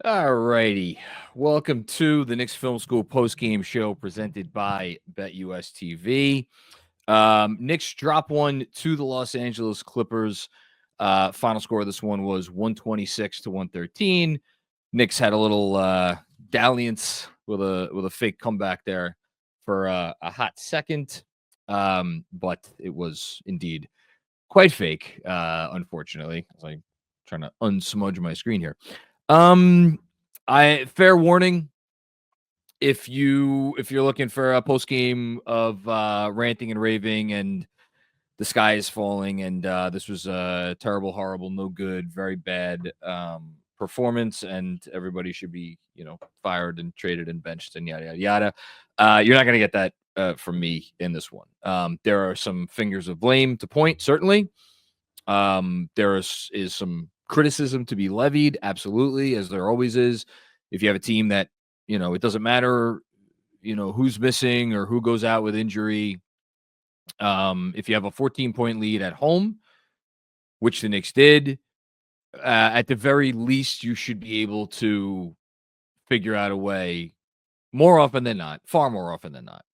All righty. Welcome to the Knicks Film School Postgame Show presented by BetUS TV. Knicks drop one to the Los Angeles Clippers. Final score of this one was 126 to 113. Knicks had a little dalliance with a fake comeback there for a hot second, but it was indeed quite fake. Unfortunately, I was like trying to unsmudge my screen here. I fair warning, if you're looking for a post game of ranting and raving and the sky is falling and this was a terrible, horrible, no good, very bad performance and everybody should be fired and traded and benched and yada yada yada. You're not going to get that from me in this one. There are some fingers of blame to point, certainly. There is some criticism to be levied, absolutely, as there always is. If you have a team that, it doesn't matter, who's missing or who goes out with injury. If you have a 14-point lead at home, which the Knicks did, at the very least, you should be able to figure out a way, more often than not, far more often than not,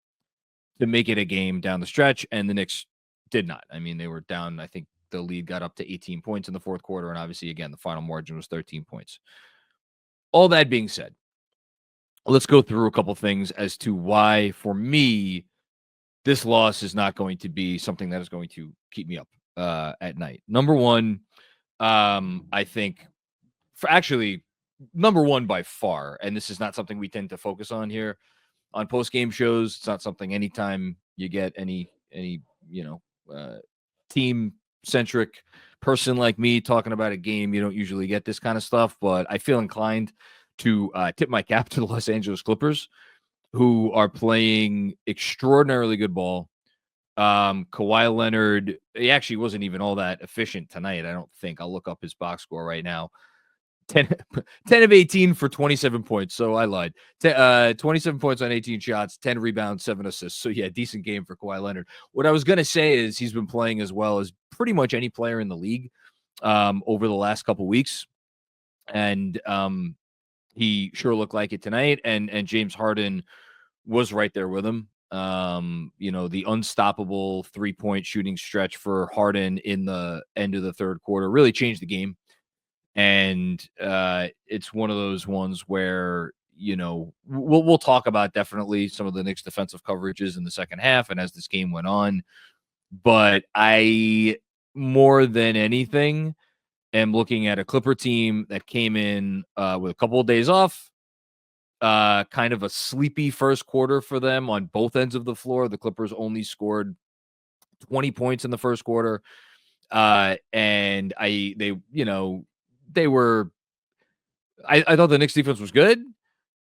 to make it a game down the stretch. And the Knicks did not. I mean, they were down, I think the lead got up to 18 points in the fourth quarter. And obviously, again, the final margin was 13 points. All that being said, let's go through a couple things as to why, for me, this loss is not going to be something that is going to keep me up at night. Number one, I think, number one by far, and this is not something we tend to focus on here on post-game shows. It's not something anytime you get any team-centric person like me talking about a game, you don't usually get this kind of stuff, but I feel inclined to tip my cap to the Los Angeles Clippers, who are playing extraordinarily good ball. Kawhi Leonard, he actually wasn't even all that efficient tonight, I don't think. I'll look up his box score right now. 10 of 18 for 27 points. So I lied. 27 points on 18 shots, 10 rebounds, 7 assists. So yeah, decent game for Kawhi Leonard. What I was going to say is he's been playing as well as pretty much any player in the league over the last couple weeks. And he sure looked like it tonight. And James Harden was right there with him. The unstoppable 3-point shooting stretch for Harden in the end of the third quarter really changed the game. And it's one of those ones where, we'll talk about definitely some of the Knicks defensive coverages in the second half and as this game went on. But I, more than anything, am looking at a Clipper team that came in with a couple of days off, kind of a sleepy first quarter for them on both ends of the floor. The Clippers only scored 20 points in the first quarter. And they were, I thought the Knicks defense was good.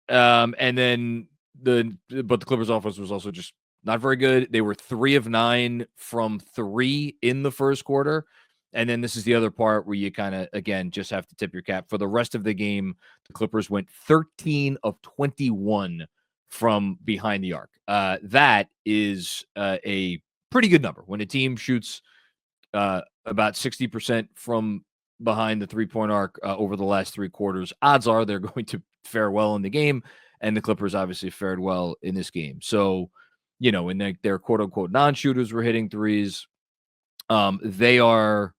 And then but the Clippers offense was also just not very good. They were 3 of 9 from 3 in the first quarter. And then this is the other part where you kind of, again, just have to tip your cap. For the rest of the game, the Clippers went 13 of 21 from behind the arc. That is a pretty good number. When a team shoots about 60% from behind the 3-point arc over the last 3 quarters, odds are they're going to fare well in the game. And the Clippers obviously fared well in this game. So, when their quote unquote non-shooters were hitting threes, when they are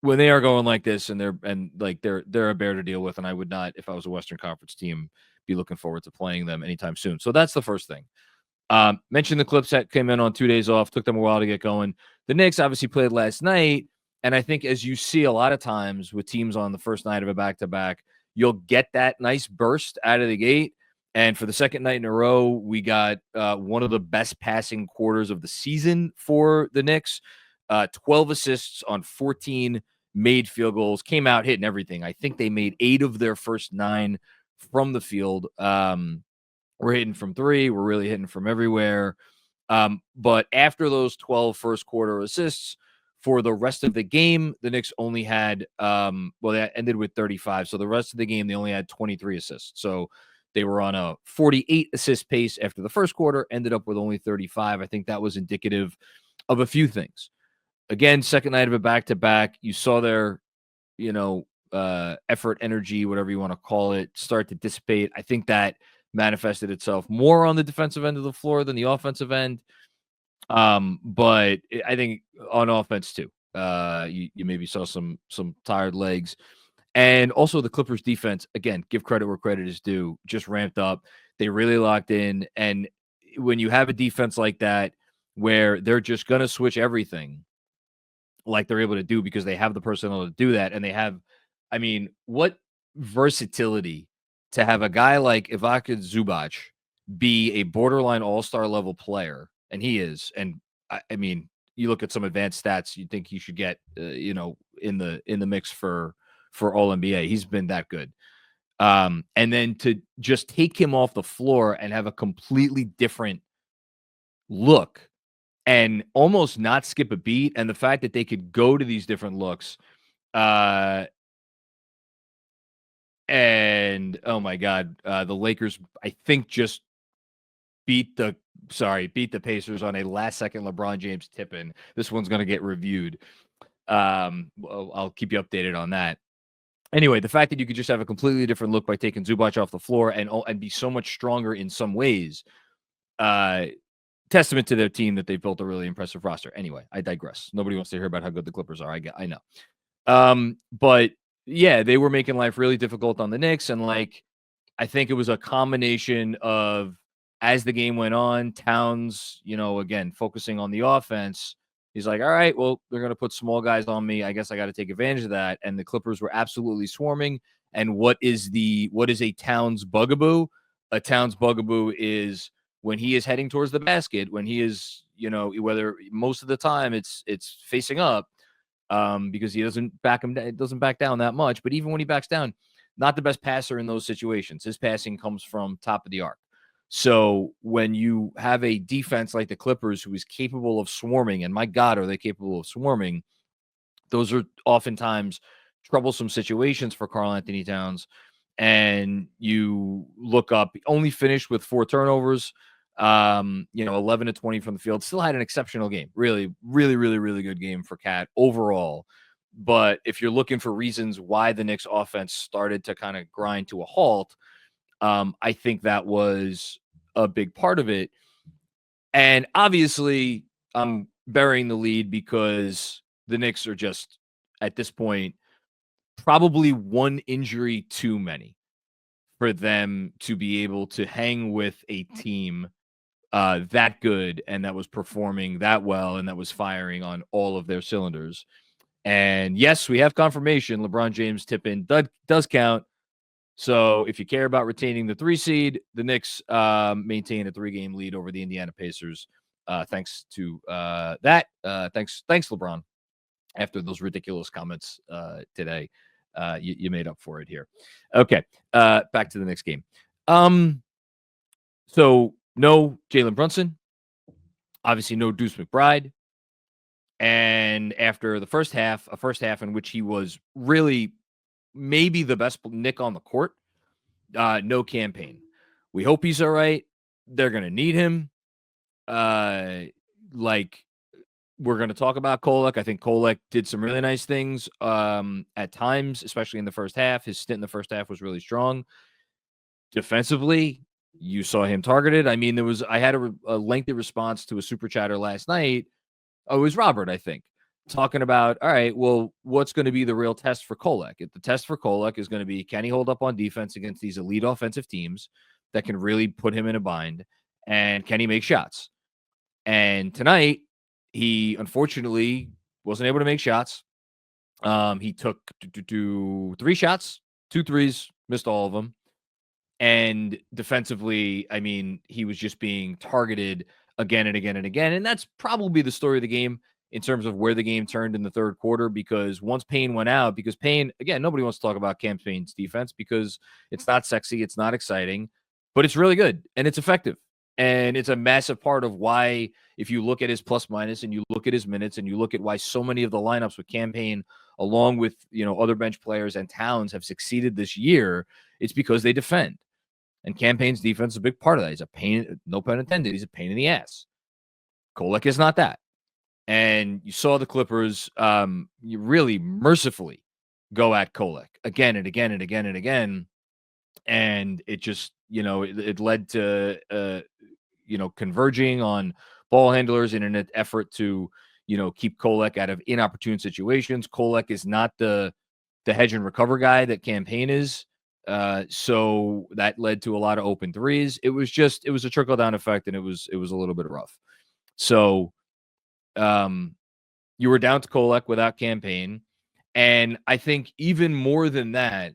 going like this and they're a bear to deal with. And I would not, if I was a Western Conference team, be looking forward to playing them anytime soon. So that's the first thing. Mentioned the Clips that came in on 2 days off, took them a while to get going. The Knicks obviously played last night. And I think as you see a lot of times with teams on the first night of a back-to-back, you'll get that nice burst out of the gate. And for the second night in a row, we got one of the best passing quarters of the season for the Knicks. 12 assists on 14 made field goals, came out hitting everything. I think they made 8 of their first 9 from the field. We're hitting from 3. We're really hitting from everywhere. But after those 12 first quarter assists, for the rest of the game, the Knicks only had, they ended with 35. So the rest of the game, they only had 23 assists. So they were on a 48 assist pace after the first quarter, ended up with only 35. I think that was indicative of a few things. Again, second night of a back-to-back, you saw their, effort, energy, whatever you want to call it, start to dissipate. I think that manifested itself more on the defensive end of the floor than the offensive end. But I think on offense too, you maybe saw some tired legs. And also the Clippers defense, again, give credit where credit is due, just ramped up. They really locked in. And when you have a defense like that, where they're just going to switch everything like they're able to do because they have the personnel to do that. And they have, I mean, what versatility to have a guy like Ivica Zubac be a borderline all-star level player. And he is. And I mean, you look at some advanced stats, you think he should get, in the mix for all NBA. He's been that good. And then to just take him off the floor and have a completely different look and almost not skip a beat. And the fact that they could go to these different looks, and oh my God, the Lakers, I think, just beat the Pacers on a last second LeBron James tip-in. This one's going to get reviewed. I'll keep you updated on that. Anyway, the fact that you could just have a completely different look by taking Zubac off the floor and be so much stronger in some ways, testament to their team that they've built a really impressive roster. Anyway, I digress. Nobody wants to hear about how good the Clippers are. I know. But yeah, they were making life really difficult on the Knicks. And I think it was a combination of, as the game went on, Towns, again, focusing on the offense. He's like, all right, well, they're going to put small guys on me. I guess I got to take advantage of that. And the Clippers were absolutely swarming. And what is a Towns bugaboo? A Towns bugaboo is when he is heading towards the basket, when he is, whether most of the time it's facing up, because he doesn't back down that much. But even when he backs down, not the best passer in those situations. His passing comes from top of the arc. So when you have a defense like the Clippers who is capable of swarming, and my God, are they capable of swarming? Those are oftentimes troublesome situations for Karl-Anthony Towns. And you look up, only finished with 4 turnovers, 11 to 20 from the field. Still had an exceptional game. Really, really, really, really good game for Cat overall. But if you're looking for reasons why the Knicks offense started to kind of grind to a halt, I think that was a big part of it. And obviously, I'm burying the lead because the Knicks are just, at this point, probably one injury too many for them to be able to hang with a team that good and that was performing that well and that was firing on all of their cylinders. And yes, we have confirmation. LeBron James tip-in does count. So if you care about retaining the 3 seed, the Knicks maintain a 3-game lead over the Indiana Pacers. Thanks to that. Thanks, LeBron. After those ridiculous comments today, you made up for it here. Okay, back to the next game. So no Jalen Brunson. Obviously, no Deuce McBride. And after a first half in which he was really maybe the best Knick on the court, no campaign. We hope he's all right. They're going to need him. We're going to talk about Kolek. I think Kolek did some really nice things at times, especially in the first half. His stint in the first half was really strong. Defensively, you saw him targeted. I mean, I had a lengthy response to a super chatter last night. Oh, it was Robert, I think, talking about, all right, well, what's going to be the real test for Kolek? The test for Kolek is going to be, can he hold up on defense against these elite offensive teams that can really put him in a bind? And can he make shots? And tonight, he unfortunately wasn't able to make shots. He took 3 shots, 2 threes, missed all of them. And defensively, I mean, he was just being targeted again and again and again. And that's probably the story of the game in terms of where the game turned in the third quarter, because once Payne went out, because Payne, again, nobody wants to talk about Cam Payne's defense because it's not sexy, it's not exciting, but it's really good and it's effective. And it's a massive part of why, if you look at his plus minus and you look at his minutes and you look at why so many of the lineups with Cam Payne, along with, other bench players and Towns have succeeded this year, it's because they defend. And Cam Payne's defense is a big part of that. He's a pain, no pun intended, he's a pain in the ass. Kolek is not that. And you saw the Clippers really mercifully go at Kolek again and again and again and again. And it just, it led to, converging on ball handlers in an effort to, keep Kolek out of inopportune situations. Kolek is not the hedge and recover guy that Campaign is. So that led to a lot of open threes. It was a trickle down effect, and it was a little bit rough. So, you were down to Kolek without Campaign. And I think even more than that,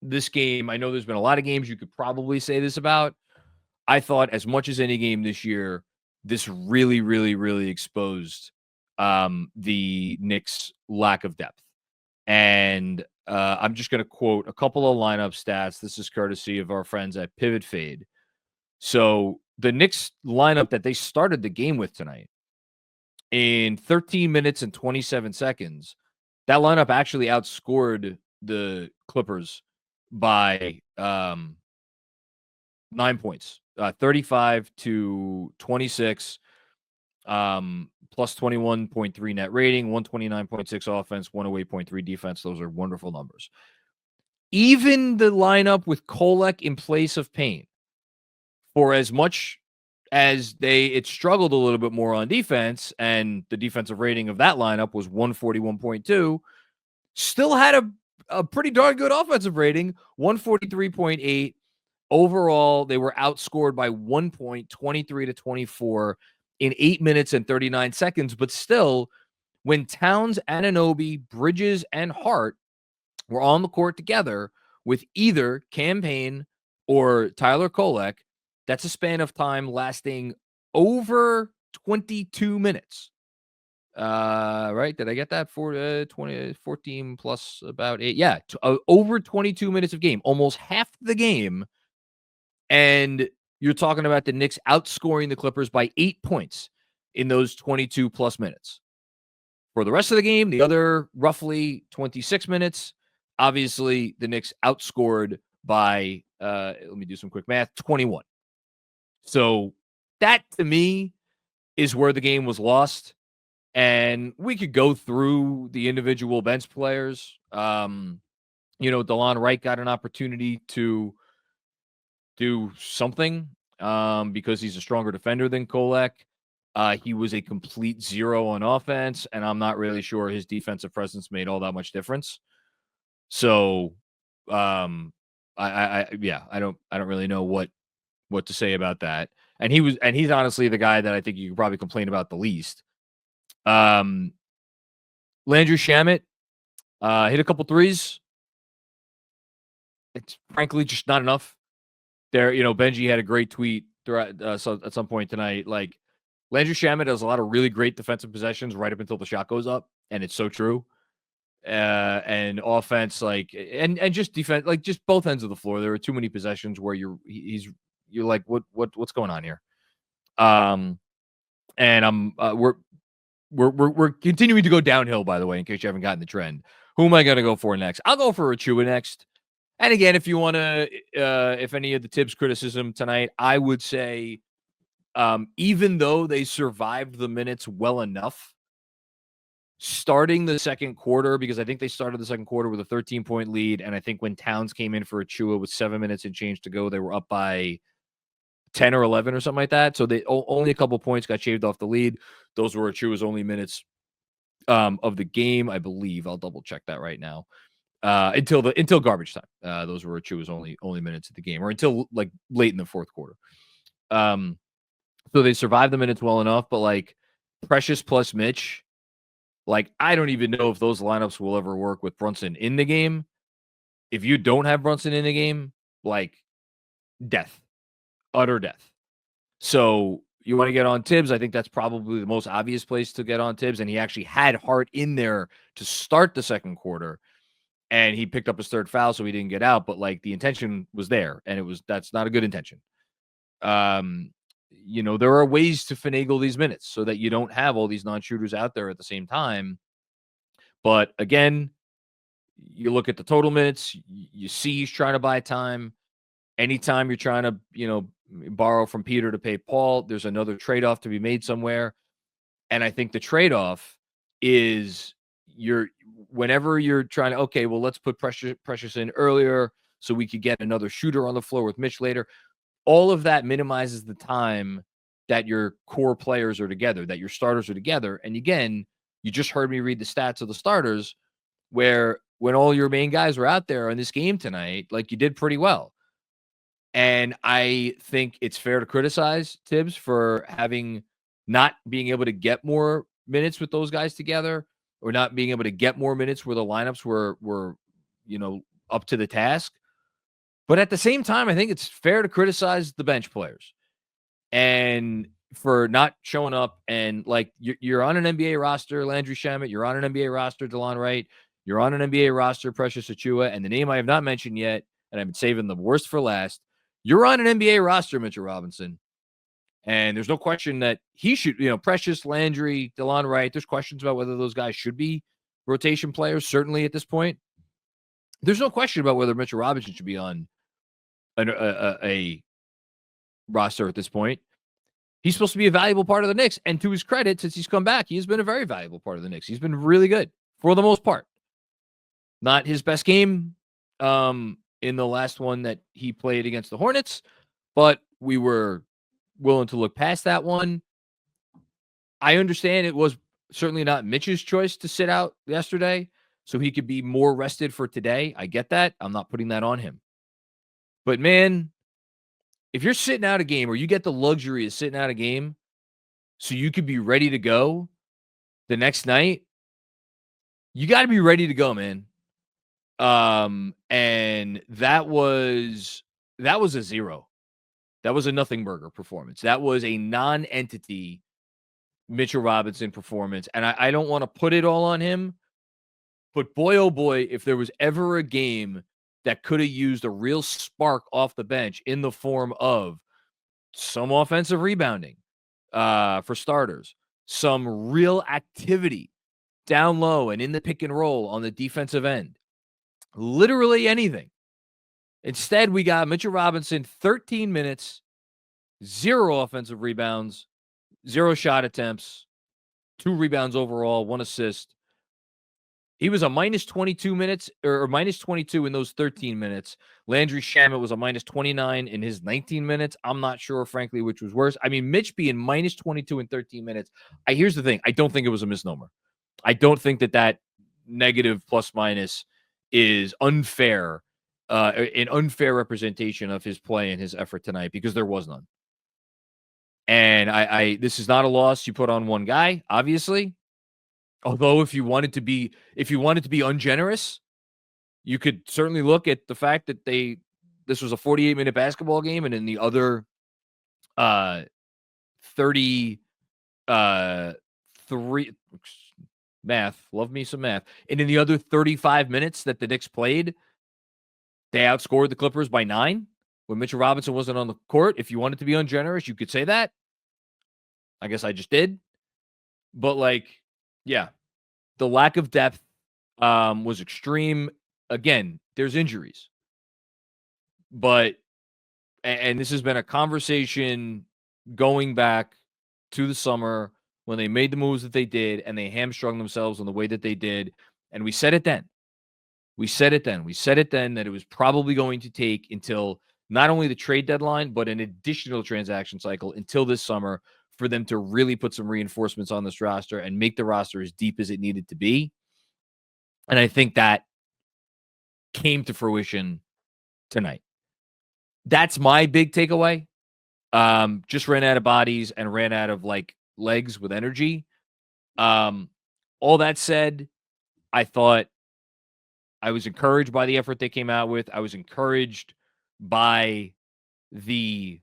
this game, I know there's been a lot of games you could probably say this about. I thought as much as any game this year, this really, really, really exposed the Knicks' lack of depth. And I'm just going to quote a couple of lineup stats. This is courtesy of our friends at Pivot Fade. So the Knicks lineup that they started the game with tonight, in 13 minutes and 27 seconds, that lineup actually outscored the Clippers by 9 points, 35-26, plus 21.3 net rating, 129.6 offense, 108.3 defense. Those are wonderful numbers. Even the lineup with Kolek in place of Payne, for as much as it struggled a little bit more on defense, and the defensive rating of that lineup was 141.2, still had a pretty darn good offensive rating, 143.8. Overall, they were outscored by 1 point, 23-24 in 8 minutes and 39 seconds. But still, when Towns, Anunoby, Bridges, and Hart were on the court together with either Campaign or Tyler Kolek, that's a span of time lasting over 22 minutes. Right? Did I get that? 14 plus about 8. Yeah, over 22 minutes of game, almost half the game. And you're talking about the Knicks outscoring the Clippers by 8 points in those 22 plus minutes. For the rest of the game, the other roughly 26 minutes, obviously the Knicks outscored by, let me do some quick math, 21. So that, to me, is where the game was lost. And we could go through the individual bench players. DeLon Wright got an opportunity to do something because he's a stronger defender than Kolek. He was a complete zero on offense, and I'm not really sure his defensive presence made all that much difference. So, I don't really know what to say about that. And he's honestly the guy that I think you could probably complain about the least. Landry Shamet hit a couple threes. It's frankly just not enough. There, Benji had a great tweet throughout at some point tonight. Like, Landry Shamet has a lot of really great defensive possessions right up until the shot goes up, and it's so true. And offense, and just defense, just both ends of the floor. There are too many possessions where you're like, what's going on here? And we're continuing to go downhill, by the way, in case you haven't gotten the trend. Who am I going to go for next? I'll go for Achua next. And again, if you want to, if any of the Tibbs criticism tonight, I would say, even though they survived the minutes well enough, starting the second quarter, because I think they started the second quarter with a 13-point lead, and I think when Towns came in for Achua with 7 minutes and change to go, they were up by 10 or 11 or something like that. So they only a couple points got shaved off the lead. Those were Achua's only minutes of the game, I believe. I'll double check that right now. Until garbage time. Those were Achua's only minutes of the game, or until late in the fourth quarter. So they survived the minutes well enough, but Precious plus Mitch, I don't even know if those lineups will ever work with Brunson in the game. If you don't have Brunson in the game, death, utter death. So you want to get on Tibbs. I think that's probably the most obvious place to get on Tibbs. And he actually had Hart in there to start the second quarter, and he picked up his third foul, so he didn't get out. But the intention was there, and that's not a good intention. There are ways to finagle these minutes so that you don't have all these non-shooters out there at the same time. But again, you look at the total minutes, you see he's trying to buy time. Anytime you're trying to, borrow from Peter to pay Paul, there's another trade-off to be made somewhere. And I think the trade-off is whenever you're trying to, okay, well, let's put Precious in earlier so we could get another shooter on the floor with Mitch later. All of that minimizes the time that your core players are together, that your starters are together. And again, you just heard me read the stats of the starters, where when all your main guys were out there in this game tonight, like, you did pretty well. And I think it's fair to criticize Tibbs for not being able to get more minutes with those guys together, or not being able to get more minutes where the lineups were up to the task. But at the same time, I think it's fair to criticize the bench players and for not showing up. And like, you're on an NBA roster, Landry Shamet, you're on an NBA roster, DeLon Wright, you're on an NBA roster, Precious Achiuwa, and the name I have not mentioned yet, and I've been saving the worst for last, you're on an NBA roster, Mitchell Robinson. And there's no question that he should, Precious, Landry, DeLon Wright, there's questions about whether those guys should be rotation players, certainly at this point. There's no question about whether Mitchell Robinson should be on a roster at this point. He's supposed to be a valuable part of the Knicks. And to his credit, since he's come back, he has been a very valuable part of the Knicks. He's been really good for the most part. Not his best game in the last one that he played against the Hornets, but we were willing to look past that one. I understand it was certainly not Mitch's choice to sit out yesterday so he could be more rested for today. I get that. I'm not putting that on him. But man, if you're sitting out a game, or you get the luxury of sitting out a game so you could be ready to go the next night, you got to be ready to go, man. And that was a zero. That was a nothing burger performance. That was a non-entity Mitchell Robinson performance. And I don't want to put it all on him, but boy, oh boy, if there was ever a game that could have used a real spark off the bench in the form of some offensive rebounding, for starters, some real activity down low and in the pick and roll on the defensive end, literally anything. Instead, we got Mitchell Robinson, 13 minutes, 0 offensive rebounds, 0 shot attempts, 2 rebounds overall, 1 assist. He was a minus 22 minutes, or minus 22 in those 13 minutes. Landry Shamet was a minus 29 in his 19 minutes. I'm not sure, frankly, which was worse. I mean, Mitch being minus 22 in 13 minutes. Here's the thing. I don't think it was a misnomer. I don't think that negative plus minus is unfair, an unfair representation of his play and his effort tonight, because there was none. And this is not a loss you put on one guy, obviously. Although if you wanted to be ungenerous, you could certainly look at the fact that this was a 48-minute basketball game, and in the other 33 math, love me some math. And in the other 35 minutes that the Knicks played, they outscored the Clippers by 9 when Mitchell Robinson wasn't on the court. If you wanted to be ungenerous, you could say that. I guess I just did. But yeah, the lack of depth was extreme. Again, there's injuries. But, and this has been a conversation going back to the summer when they made the moves that they did and they hamstrung themselves in the way that they did. And we said it then. We said it then that it was probably going to take until not only the trade deadline, but an additional transaction cycle until this summer for them to really put some reinforcements on this roster and make the roster as deep as it needed to be. And I think that came to fruition tonight. That's my big takeaway. Just ran out of bodies and ran out of legs with energy. All that said, I thought I was encouraged by the effort they came out with. I was encouraged by the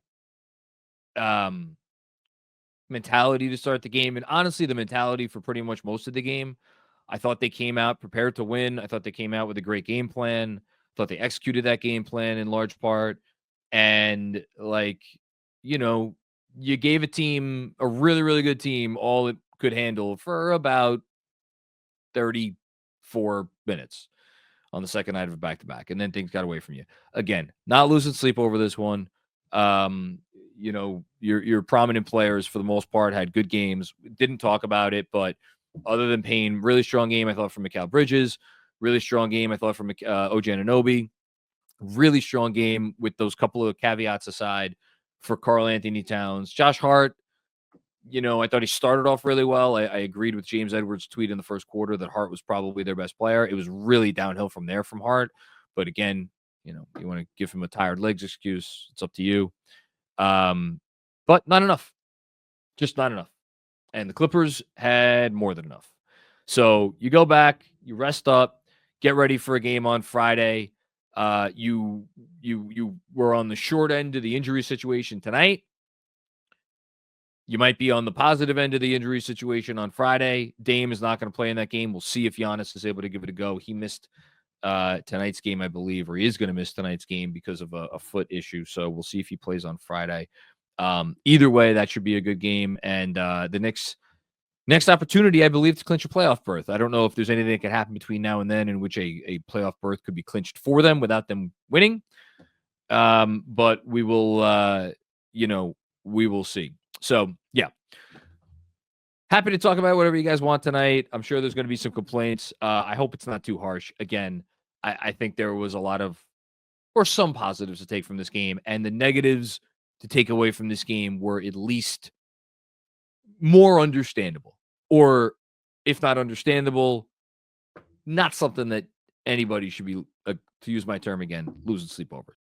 mentality to start the game, and honestly, the mentality for pretty much most of the game. I thought they came out prepared to win. I thought they came out with a great game plan. I thought they executed that game plan in large part. And you gave a team, a really, really good team, all it could handle for about 34 minutes on the second night of a back-to-back. And then things got away from you. Again, not losing sleep over this one. Your prominent players, for the most part, had good games. Didn't talk about it, but other than Payne, really strong game, I thought, from Mikal Bridges. Really strong game, I thought, from OG Anunoby. Really strong game with those couple of caveats aside for Karl-Anthony Towns. Josh Hart, I thought he started off really well. I agreed with James Edwards' tweet in the first quarter that Hart was probably their best player. It was really downhill from there from Hart. But again, you want to give him a tired legs excuse. It's up to you. But not enough. Just not enough. And the Clippers had more than enough. So you go back, you rest up, get ready for a game on Friday. You were on the short end of the injury situation tonight. You might be on the positive end of the injury situation on Friday. Dame is not going to play in that game. We'll see if Giannis is able to give it a go. He missed tonight's game, I believe, or he is going to miss tonight's game because of a foot issue. So we'll see if he plays on Friday. Either way, that should be a good game. And the Knicks' next opportunity, I believe, to clinch a playoff berth. I don't know if there's anything that could happen between now and then in which a playoff berth could be clinched for them without them winning. But we will, we will see. So, yeah. Happy to talk about whatever you guys want tonight. I'm sure there's going to be some complaints. I hope it's not too harsh. Again, I think there was a lot of, or some positives to take from this game, and the negatives to take away from this game were at least more understandable, or if not understandable, not something that anybody should be, to use my term again, losing sleep over.